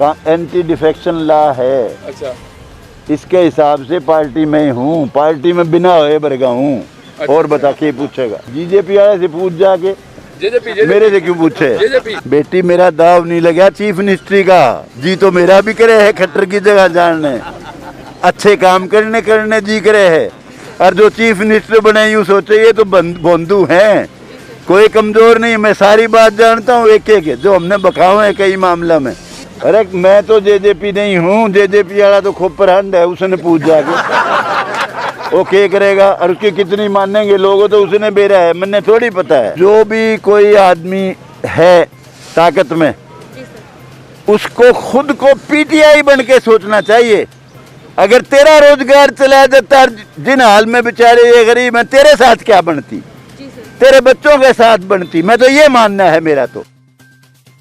Anti defection law है। अच्छा, इसके हिसाब से पार्टी में हूँ, पार्टी में बिना होए बरगा हूँ। अच्छा, और बता के पूछेगा? बीजेपी वाले से पूछ जाके, जेजेपी मेरे से क्यों पूछे? जेजेपी बेटी मेरा दाव नहीं लगा चीफ मिनिस्ट्री का, जी तो मेरा भी करे है खट्टर की जगह जानने, अच्छे काम करने जी करे है। और जो चीफ मिनिस्टर बने यूँ सोचे ये तो बंधु हैं, कोई कमजोर नहीं। मैं सारी बात जानता हूँ एक एक, जो हमने बखाओ है कई मामला में। अरे मैं तो जेजेपी नहीं हूँ, जेजेपी वाला तो खोपरहंड है, उसने पूछ जाके वो क्या करेगा और उसकी कितनी मानेंगे लोगों, तो उसने बेरा है, मैंने थोड़ी पता है। जो भी कोई आदमी है ताकत में, उसको खुद को पीटीआई बन के सोचना चाहिए। अगर तेरा रोजगार चला जाता, जिन हाल में बेचारे ये गरीब हैं, तेरे साथ क्या बनती, तेरे बच्चों के साथ बनती, मैं तो ये मानना है मेरा। तो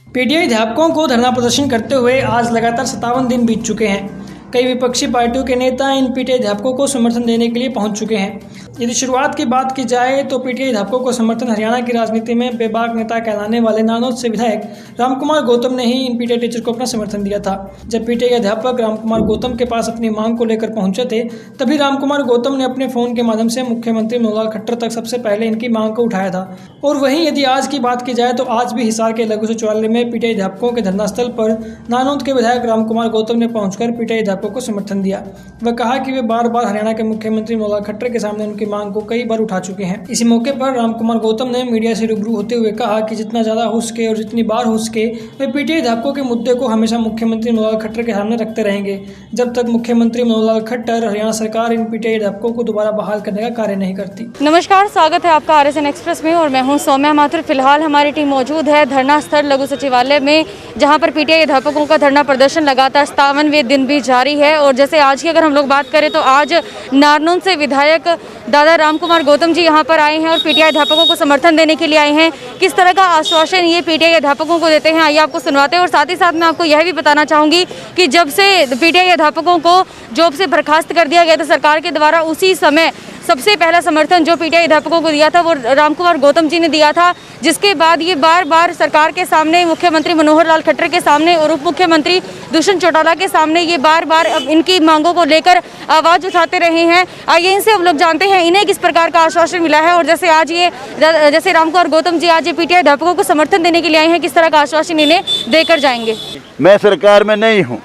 पीटीआई अध्यापकों को धरना प्रदर्शन करते हुए आज लगातार 57 दिन बीत चुके हैं। कई विपक्षी पार्टियों के नेता इन पीटीआई अध्यापकों को समर्थन देने के लिए पहुंच चुके हैं। यदि शुरुआत की बात की जाए तो पीटीआई अध्यापकों को समर्थन हरियाणा की राजनीति में बेबाक नेता कहलाने वाले नानौद से विधायक रामकुमार गौतम ने ही इन पीटीआई टीचर को अपना समर्थन दिया था। जब पीटीआई अध्यापक रामकुमार गौतम के पास अपनी मांग को लेकर पहुंचे थे, तभी रामकुमार गौतम ने अपने फोन के माध्यम से मुख्यमंत्री मनोहर लाल खट्टर तक सबसे पहले इनकी मांग को उठाया था। और वहीं यदि आज की बात की जाए तो आज भी हिसार के लघु सचिवालय में पीटीआई अध्यापकों के धरना स्थल पर नानौद के विधायक रामकुमार गौतम ने पहुंचकर पीटीआई अध्यापकों को समर्थन दिया। वह कहा कि वे बार बार हरियाणा के मुख्यमंत्री मनोहर लाल खट्टर के सामने उनकी मांग को कई बार उठा चुके हैं। इसी मौके पर रामकुमार गौतम ने मीडिया से रूबरू होते हुए कहा कि जितना ज्यादा हो सके और जितनी बार हो सके वे पीटीआई अध्यापकों के मुद्दे को हमेशा मुख्यमंत्री मनोहर लाल खट्टर के सामने रखते रहेंगे, जब तक मुख्यमंत्री मनोहर लाल खट्टर हरियाणा सरकार इन पीटीआई अध्यापकों को दोबारा बहाल करने का कार्य नहीं करती। नमस्कार, स्वागत है आपका RSN एक्सप्रेस में और मैं हूं सौम्या माथुर। फिलहाल हमारी टीम मौजूद है धरना स्थल लघु सचिवालय में, जहां पर पीटीआई अध्यापकों का धरना प्रदर्शन लगातार 57वें दिन भी जारी है। और जैसे आज की अगर हम लोग बात करें तो आज नारनौंद से विधायक दादा रामकुमार गौतम जी यहां पर आए हैं और पीटीआई अध्यापकों को समर्थन देने के लिए आए हैं। किस तरह का आश्वासन ये पीटीआई अध्यापकों को देते हैं, आइए आपको सुनवाते हैं। और साथ ही साथ मैं आपको यह भी बताना चाहूँगी कि जब से पीटीआई अध्यापकों को जॉब से बर्खास्त कर दिया गया था सरकार के द्वारा, उसी समय सबसे पहला समर्थन जो पीटीआई अध्यापकों को दिया था वो रामकुमार गौतम जी ने दिया था, जिसके बाद ये बार बार सरकार के सामने, मुख्यमंत्री मनोहर लाल खट्टर के सामने और उप मुख्यमंत्री दुष्यंत चौटाला के सामने ये बार बार अब इनकी मांगों को लेकर आवाज़ उठाते रहे हैं। आइए इनसे हम लोग जानते हैं इन्हें किस प्रकार का आश्वासन मिला है। और जैसे रामकुमार गौतम जी आज पीटीआई अध्यापकों को समर्थन देने के लिए आए हैं, किस तरह का आश्वासन इन्हें देकर जाएंगे? मैं सरकार में नहीं हूँ,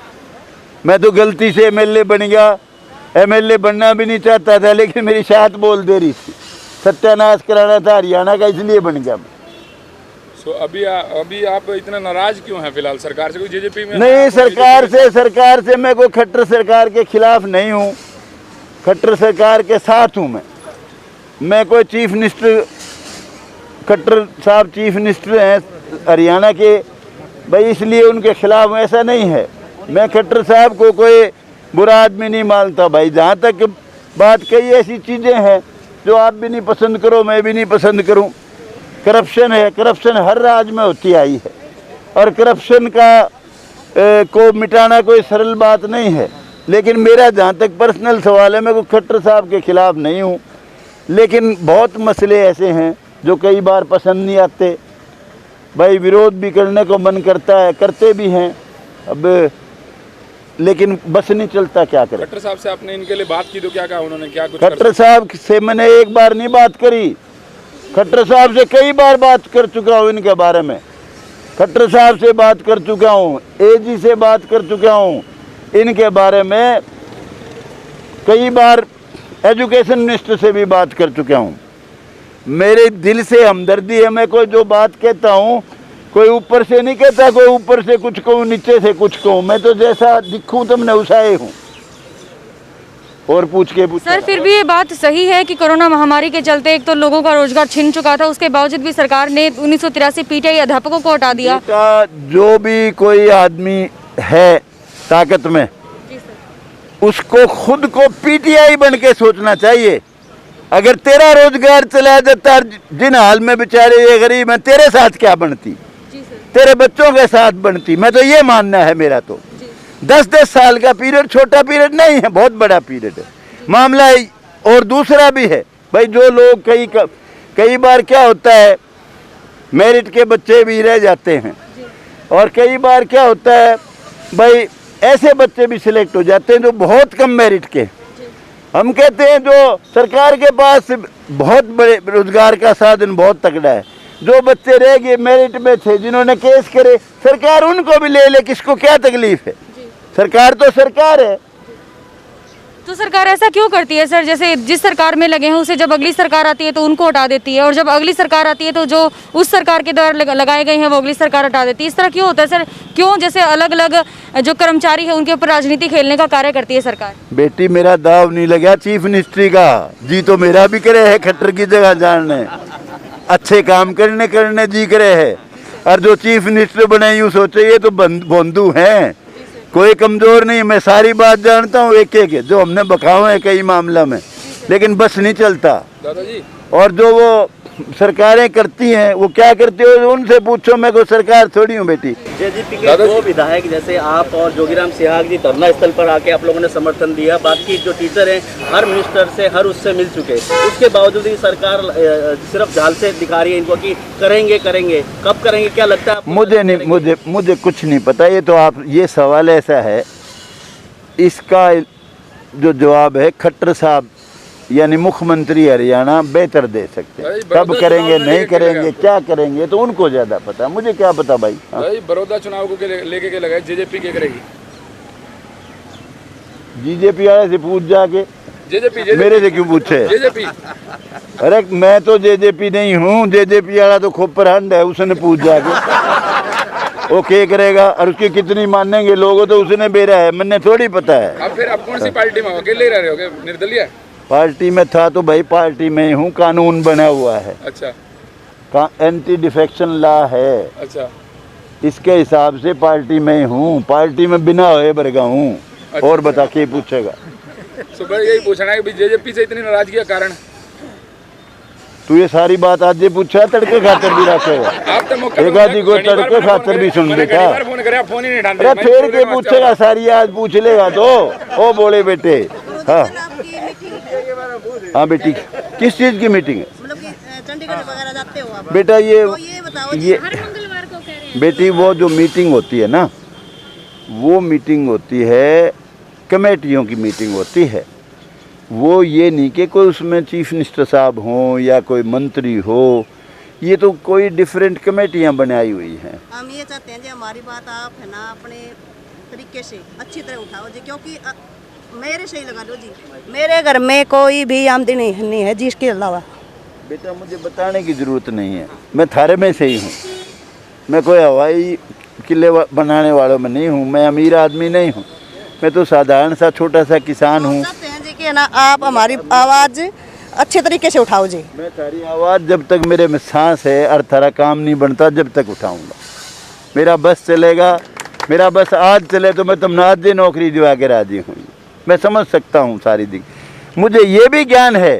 मैं तो गलती से MLA बन गया। MLA बनना भी नहीं चाहता था, लेकिन मेरी शायद बोल दे रही थी, सत्यानाश कराना था हरियाणा का, इसलिए बन गया मैं। अभी आप इतना नाराज क्यों हैं फिलहाल सरकार से? कोई जेजेपी में नहीं, सरकार से मैं कोई खट्टर सरकार के खिलाफ नहीं हूँ, खट्टर सरकार के साथ हूँ। मैं कोई चीफ मिनिस्टर, खट्टर साहब चीफ मिनिस्टर हैं हरियाणा के भाई, इसलिए उनके खिलाफ ऐसा नहीं है। मैं खट्टर साहब को कोई बुरा आदमी नहीं मानता भाई। जहाँ तक बात, कई ऐसी चीज़ें हैं जो आप भी नहीं पसंद करो, मैं भी नहीं पसंद करूं। करप्शन है, करप्शन हर राज्य में होती आई है और करप्शन को मिटाना कोई सरल बात नहीं है। लेकिन मेरा जहाँ तक पर्सनल सवाल है, मैं कोई खट्टर साहब के खिलाफ नहीं हूँ, लेकिन बहुत मसले ऐसे हैं जो कई बार पसंद नहीं आते भाई, विरोध भी करने को मन करता है, करते भी हैं, अब लेकिन बस नहीं चलता, क्या करें। खट्टर साहब से आपने इनके लिए बात की तो क्या कहा उन्होंने? क्या कुछ? खट्टर साहब से मैंने एक बार नहीं बात करी, खट्टर साहब से कई बार बात कर चुका हूँ इनके बारे में। खट्टर साहब से बात कर चुका हूँ, AG से बात कर चुका हूँ इनके बारे में, कई बार एजुकेशन मिनिस्टर से भी बात कर चुका हूँ। मेरे दिल से हमदर्दी है, मैं कोई जो बात कहता हूँ कोई ऊपर से नहीं कहता, कोई ऊपर से कुछ कहूँ, नीचे से कुछ कहूँ, मैं तो जैसा दिखूँ तुमने उसाए हूँ। और पूछ सर, फिर भी ये बात सही है कि कोरोना महामारी के चलते एक तो लोगों का रोजगार छिन चुका था, उसके बावजूद भी सरकार ने 1983 पीटीआई अध्यापकों को हटा दिया। जो भी कोई आदमी है ताकत में, उसको खुद को पीटीआई बन के सोचना चाहिए। अगर तेरा रोजगार चला जाता, जिन हाल में बेचारे ये गरीब हैं, तेरे साथ क्या बनती, तेरे बच्चों के साथ बनती, मैं तो ये मानना है मेरा। तो 10-10 साल का पीरियड छोटा पीरियड नहीं है, बहुत बड़ा पीरियड है मामला। और दूसरा भी है भाई, जो लोग कई बार क्या होता है, मेरिट के बच्चे भी रह जाते हैं, और कई बार क्या होता है भाई ऐसे बच्चे भी सिलेक्ट हो जाते हैं जो बहुत कम मेरिट के। हम कहते हैं जो सरकार के पास बहुत बड़े रोजगार का साधन बहुत तगड़ा है, जो बच्चे रह गए मेरिट में थे जिन्होंने केस करे, सरकार उनको भी ले ले, किसको क्या तकलीफ है? सरकार तो सरकार है। तो सरकार ऐसा क्यों करती है सर? जैसे जिस सरकार में लगे हैं उसे जब अगली सरकार आती है तो उनको हटा देती है, और जब अगली सरकार आती है तो जो उस सरकार के द्वारा लगाए गए हैं वो अगली सरकार हटा देती है। इस तरह क्यों होता है सर? क्यों जैसे अलग अलग जो कर्मचारी है उनके ऊपर राजनीति खेलने का कार्य करती है सरकार? बेटी मेरा दाव नहीं लगा चीफ मिनिस्ट्री का, जी तो मेरा भी करे है खट्टर की जगह जानने, अच्छे काम करने जी करे है। और जो चीफ मिनिस्टर बने यूँ सोचे ये तो बंधु हैं, कोई कमजोर नहीं। मैं सारी बात जानता हूँ एक एक, जो हमने बखाओ है कई मामला में, लेकिन बस नहीं चलता। दादाजी और जो वो सरकारें करती हैं वो क्या करती हो उनसे पूछो, मैं कोई सरकार थोड़ी हूँ बेटी। जेजेपी के दो विधायक जैसे आप और जोगीराम सिहाग जी धरना स्थल पर आके आप लोगों ने समर्थन दिया, बाकी जो टीचर हैं हर मिनिस्टर से हर उससे मिल चुके, उसके बावजूद भी सरकार सिर्फ झाल से दिखा रही है इनको कि करेंगे करेंगे, कब करेंगे? क्या लगता है? मुझे कुछ नहीं पता। ये तो आप ये सवाल ऐसा है, इसका जो जवाब है खट्टर साहब यानी मुख्यमंत्री हरियाणा बेहतर दे सकते हैं। कब करेंगे नहीं करेंगे क्या करेंगे तो उनको ज्यादा पता, मुझे क्या पता भाई। भाई बड़ौदा चुनाव को लेके के लगा जेजेपी क्या करेगी? बीजेपी वाले से पूछ जाके। जेजेपी मेरे से क्यों पूछे? जेजेपी अरे मैं तो जेजेपी नहीं हूँ, जेजेपी वाला तो खोपर हंड है, उसने पूछ जाके वो क्या करेगा और उसकी कितनी मानेंगे लोगों, तो उसने बेरा है, मैंने थोड़ी पता है। अब फिर आप कौन सी पार्टी में हो? अकेले रह रहे हो? निर्दलीय पार्टी में था तो भाई पार्टी में हूँ, कानून बना हुआ है, अच्छा एंटी डिफेक्शन लॉ है, अच्छा इसके हिसाब से पार्टी में हूँ, पार्टी में बिना होए बरगा हूँ। अच्छा, और बता के पूछेगा? सुबह यही पूछना है कि जेजेपी से इतनी नाराजगी का कारण? तू ये सारी बात आज ये पूछा, तड़के खातर भी रखेगा? आप तो मौके एक आदि को तड़के खातर भी सुन बेटा। फोन करे फोन ही नहीं अरे उठाते। फिर के पूछेगा सारी आज पूछ लेगा तो ओ बोले बेटे। हाँ हाँ बेटी, किस चीज की मीटिंग है? मतलब कि चंडीगढ़ वगैरह जाते हो आप? बेटा तो ये बताओ जी, ये हर मंगलवार को कह रहे हैं बेटी वो जो मीटिंग होती है ना, वो मीटिंग होती है कमेटियों की मीटिंग होती है। वो ये नहीं कि कोई उसमें चीफ मिनिस्टर साहब हों या कोई मंत्री हो, ये तो कोई डिफरेंट कमेटियां बनाई हुई हैं। हम ये चाहते हैं जी हमारी बात आप है ना अपने तरीके से अच्छी तरह उठाओ जी, क्योंकि मेरे से ही लगा लो जी, मेरे घर में कोई भी आमदनी नहीं है जी इसके अलावा। बेटा मुझे बताने की ज़रूरत नहीं है, मैं थारे में से ही हूँ, मैं कोई हवाई किले बनाने वालों में नहीं हूँ, मैं अमीर आदमी नहीं हूँ, मैं तो साधारण सा छोटा सा किसान हूँ। चाहते हैं जी कि ना आप हमारी आवाज़ अच्छे तरीके से उठाओ जी। मैं तारी आवाज़ जब तक मेरे में सांस है और तारा काम नहीं बनता जब तक उठाऊँगा। मेरा बस चलेगा, मेरा बस आज चले तो मैं तुमने आज ही नौकरी दिवा के राजी हूँ, मैं समझ सकता हूँ सारी दिक्कत। मुझे ये भी ज्ञान है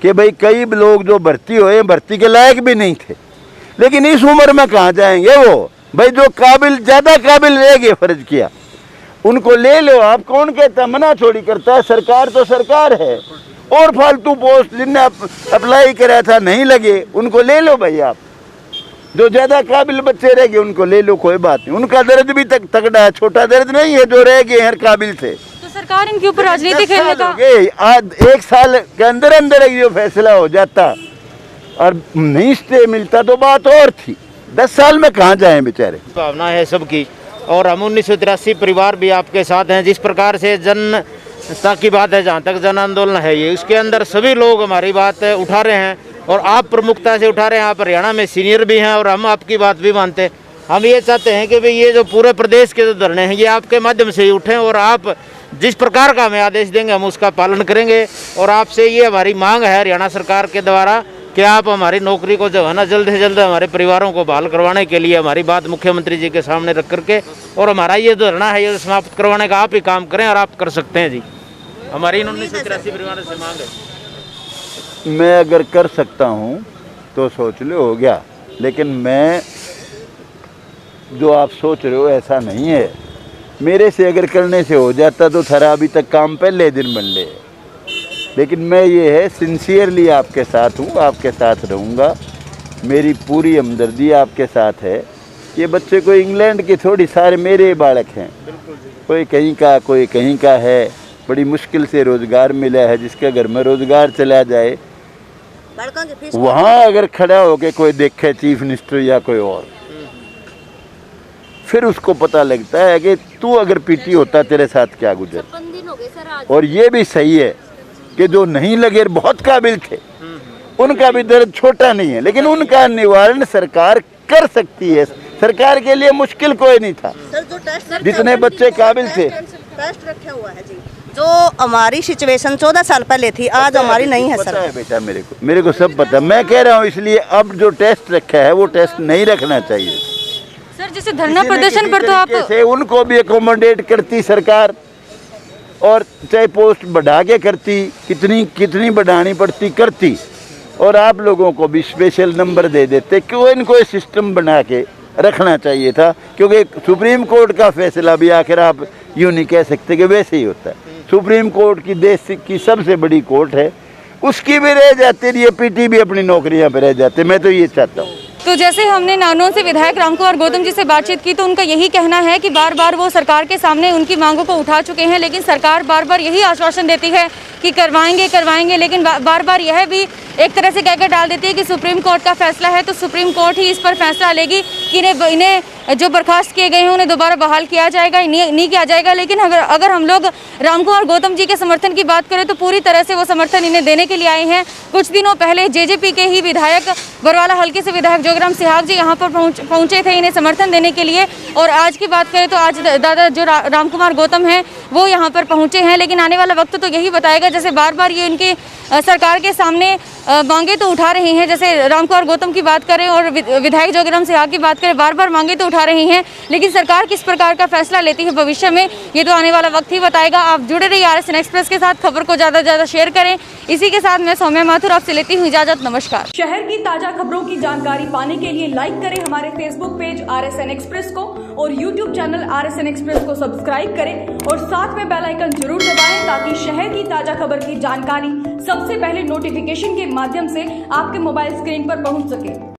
कि भाई कई लोग जो भर्ती हुए भर्ती के लायक भी नहीं थे, लेकिन इस उम्र में कहाँ जाएंगे वो भाई, जो काबिल ज़्यादा काबिल रह गए फर्ज किया उनको ले लो आप। कौन कहता मना छोड़ी करता है? सरकार तो सरकार है, और फालतू पोस्ट जिनने अप्लाई करा था नहीं लगे उनको ले लो भाई आप। जो ज़्यादा काबिल बच्चे रह गए उनको ले लो, कोई बात नहीं, उनका दर्द भी तगड़ा है, छोटा दर्द नहीं है जो रह गए हर काबिल थे। तो सरकार इनके ऊपर राजनीति खेलने का आज एक साल के अंदर अंदर जो फैसला हो जाता और नहीं स्टे मिलता तो बात और थी, 10 साल में कहाँ जाएं बेचारे। भावना है सबकी, और हम 1983 परिवार भी आपके साथ हैं। जिस प्रकार से जनता की बात है, जहाँ तक जन आंदोलन है ये, उसके अंदर सभी लोग हमारी बात उठा रहे हैं और आप प्रमुखता से उठा रहे हैं। आप हरियाणा में सीनियर भी हैं और हम आपकी बात भी मानते हैं। हम ये चाहते हैं कि भाई ये जो पूरे प्रदेश के जो धरने हैं ये आपके माध्यम से ही उठें, और आप जिस प्रकार का हमें आदेश देंगे हम उसका पालन करेंगे। और आपसे ये हमारी मांग है हरियाणा सरकार के द्वारा कि आप हमारी नौकरी को जो है ना जल्द से जल्द हमारे परिवारों को बहाल करवाने के लिए हमारी बात मुख्यमंत्री जी के सामने रख करके, और हमारा ये धरना है ये समाप्त करवाने का आप ही काम करें, और आप कर सकते हैं जी। हमारी 1983 परिवारों से मांग है। मैं अगर कर सकता हूँ तो सोच लो हो गया, लेकिन मैं जो आप सोच रहे हो ऐसा नहीं है। मेरे से अगर करने से हो जाता तो थारा अभी तक काम पहले दिन बन ले, लेकिन मैं ये है सिंसियरली आपके साथ हूँ, आपके साथ रहूँगा, मेरी पूरी हमदर्दी आपके साथ है। ये बच्चे को इंग्लैंड के थोड़ी सारे मेरे बालक हैं, कोई कहीं का कोई कहीं का है, बड़ी मुश्किल से रोज़गार मिला है, जिसके घर में रोज़गार चला जाए लड़कों की फीस वहाँ अगर खड़ा होके कोई देखे चीफ मिनिस्टर या कोई और, फिर उसको पता लगता है कि तू अगर पीटी होता तेरे साथ क्या गुजर। और ये भी सही है कि जो नहीं लगे बहुत काबिल थे, उनका भी दर्द छोटा नहीं है, लेकिन उनका निवारण सरकार कर सकती है। सरकार के लिए मुश्किल कोई नहीं था, सर जो टेस्ट जितने बच्चे काबिल थे। टेस्ट रखा हुआ है जी, जो हमारी सिचुएशन 14 साल पहले थी, आज हमारी नहीं है पता सर। है बेटा, मेरे को सब पता। मैं कह रहा हूँ इसलिए अब जो टेस्ट रखा है वो टेस्ट नहीं रखना चाहिए। सर जैसे धरना प्रदर्शन पर तो आप से उनको भी एकोमोडेट करती सरकार, और चाहे पोस्ट बढ़ा के करती, कितनी बढ़ानी पड़ती करती, और आप लोगों को भी स्पेशल नंबर दे देते। क्यों इनको सिस्टम बना के रखना चाहिए था, क्योंकि सुप्रीम कोर्ट का फैसला भी आखिर आप यूँ नहीं कह सकते कि वैसे ही होता है। सुप्रीम कोर्ट की देश की सबसे बड़ी कोर्ट है, उसकी भी रह जाती, ये पीटी भी अपनी नौकरियां पे रह जाते। मैं तो ये चाहता हूँ। तो जैसे हमने नानों से विधायक रामकुमार गौतम जी से बातचीत की, तो उनका यही कहना है कि बार बार वो सरकार के सामने उनकी मांगों को उठा चुके हैं, लेकिन सरकार बार बार यही आश्वासन देती है कि करवाएंगे, लेकिन बार बार यह भी एक तरह से कहकर डाल देती है कि सुप्रीम कोर्ट का फैसला है, तो सुप्रीम कोर्ट ही इस पर फैसला लेगी कि इन्हें जो बर्खास्त किए गए हैं उन्हें दोबारा बहाल किया जाएगा, नहीं किया जाएगा। लेकिन अगर हम लोग रामकुमार गौतम जी के समर्थन की बात करें तो पूरी तरह से वो समर्थन इन्हें देने के लिए आए हैं। कुछ दिनों पहले जेजेपी के ही विधायक, बरवाला हल्के से विधायक जोगराम सिहाग जी यहाँ पर पहुँचे थे इन्हें समर्थन देने के लिए। और आज की बात करें तो आज दादा जो रामकुमार गौतम हैं वो यहाँ पर पहुँचे हैं, लेकिन आने वाला वक्त तो यही बताएगा। जैसे बार बार ये इनकी सरकार के सामने मांगे तो उठा रहे हैं, जैसे रामकुमार गौतम की बात करें और विधायक जोगराम सिहाग की बात करें, बार बार मांगे तो उठा रही हैं, लेकिन सरकार किस प्रकार का फैसला लेती है भविष्य में, ये तो आने वाला वक्त ही बताएगा। आप जुड़े रहिए RSN एक्सप्रेस के साथ, खबर को ज़्यादा से ज़्यादा शेयर करें। इसी के साथ मैं सौम्या माथुर आपसे लेती हूँ इजाजत, नमस्कार। शहर की ताजा खबरों की जानकारी पाने के लिए लाइक करें हमारे फेसबुक पेज RSN एक्सप्रेस को और यूट्यूब चैनल RSN एक्सप्रेस को सब्सक्राइब करें और साथ में बेल आइकन जरूर दबाएं, ताकि शहर की ताजा खबर की जानकारी सबसे पहले नोटिफिकेशन के माध्यम से आपके मोबाइल स्क्रीन पर पहुंच सके।